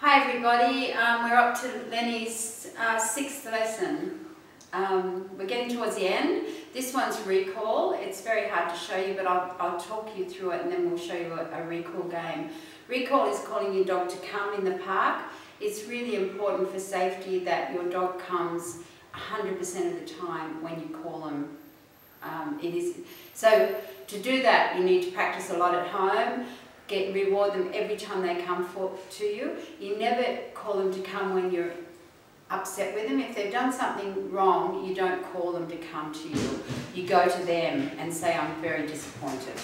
Hi everybody, we're up to Lenny's 6th lesson. We're getting towards the end. This one's recall. It's very hard to show you, but I'll talk you through it and then we'll show you a recall game. Recall is calling your dog to come in the park. It's really important for safety that your dog comes 100% of the time when you call them. So to do that, you need to practice a lot at home. Reward them every time they come to you. You never call them to come when you're upset with them. If they've done something wrong, you don't call them to come to you. You go to them and say, I'm very disappointed.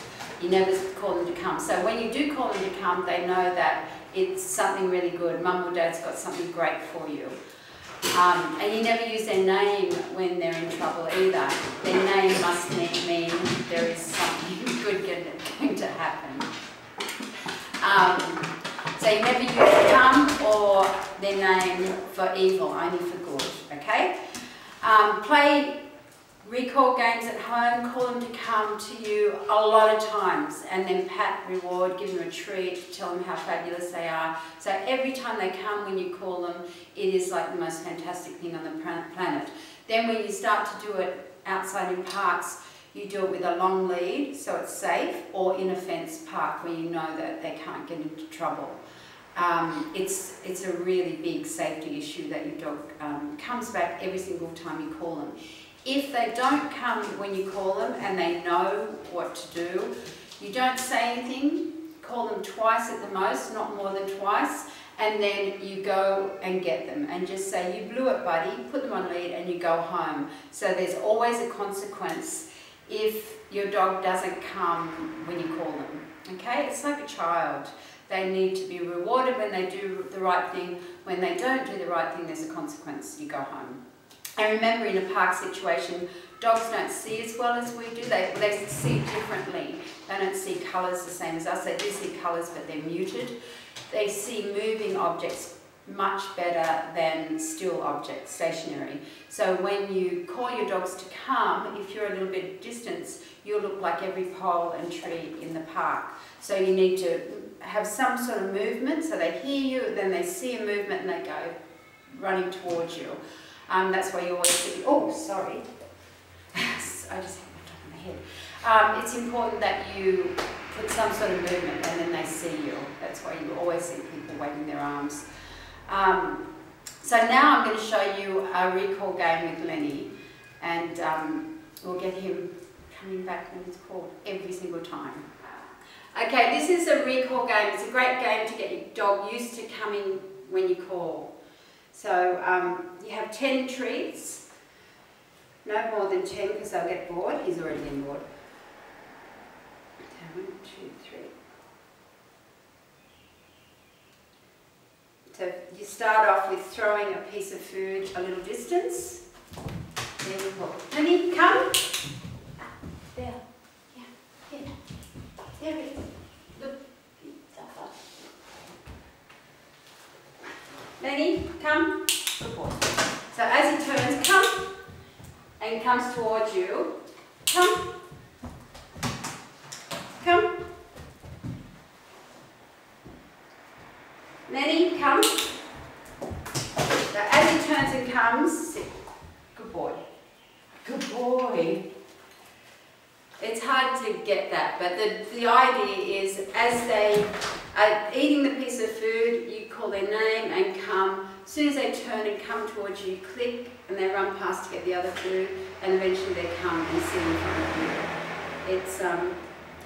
You never call them to come. So when you do call them to come, they know that it's something really good. Mum or dad's got something great for you. And you never use their name when they're in trouble either. Their name must mean there is something good going to happen. So you never use come or their name for evil, only for good, okay? Play recall games at home, call them to come to you a lot of times, and then pat, reward, give them a treat, tell them how fabulous they are. So every time they come when you call them, it is like the most fantastic thing on the planet. Then when you start to do it outside in parks, you do it with a long lead, so it's safe, or in a fenced park where you know that they can't get into trouble. It's a really big safety issue that your dog comes back every single time you call them. If they don't come when you call them and they know what to do, you don't say anything, call them twice at the most, not more than twice, and then you go and get them and just say, you blew it, buddy, put them on lead and you go home. So there's always a consequence if your dog doesn't come when you call them, okay? It's like a child. They need to be rewarded when they do the right thing. When they don't do the right thing, there's a consequence. You go home. And remember, in a park situation, dogs don't see as well as we do. They see differently. They don't see colours the same as us. They do see colours, but they're muted. They see moving objects much better than still objects, stationary. So when you call your dogs to come, if you're a little bit distance, you'll look like every pole and tree in the park. So you need to have some sort of movement, so they hear you, then they see a movement and they go running towards you. That's why you always see, oh, sorry. I just hit my top of my head. It's important that you put some sort of movement and then they see you. That's why you always see people waving their arms. So now I'm going to show you a recall game with Lenny, and we'll get him coming back when it's called every single time. Okay, this is a recall game. It's a great game to get your dog used to coming when you call. So you have 10 treats, no more than 10 because they'll get bored. He's already getting bored. So 1, 2, 3. So you start off with throwing a piece of food a little distance. There you go. Lenny, come. There. Yeah. Here. There it is. Look. Lenny, come. Good boy. So as he turns, come. And comes towards you. Come. Come. Lenny, come. So as he turns and comes, sit. Good boy. Good boy. It's hard to get that, but the idea is as they are eating the piece of food, you call their name and come. As soon as they turn and come towards you, click and they run past to get the other food, and eventually they come and sit in front of you.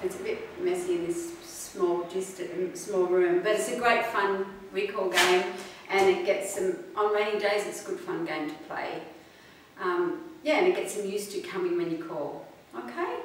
It's a bit messy in this small room, but it's a great fun recall game, and it gets them, on rainy days it's a good fun game to play. Yeah, and it gets them used to coming when you call. Okay?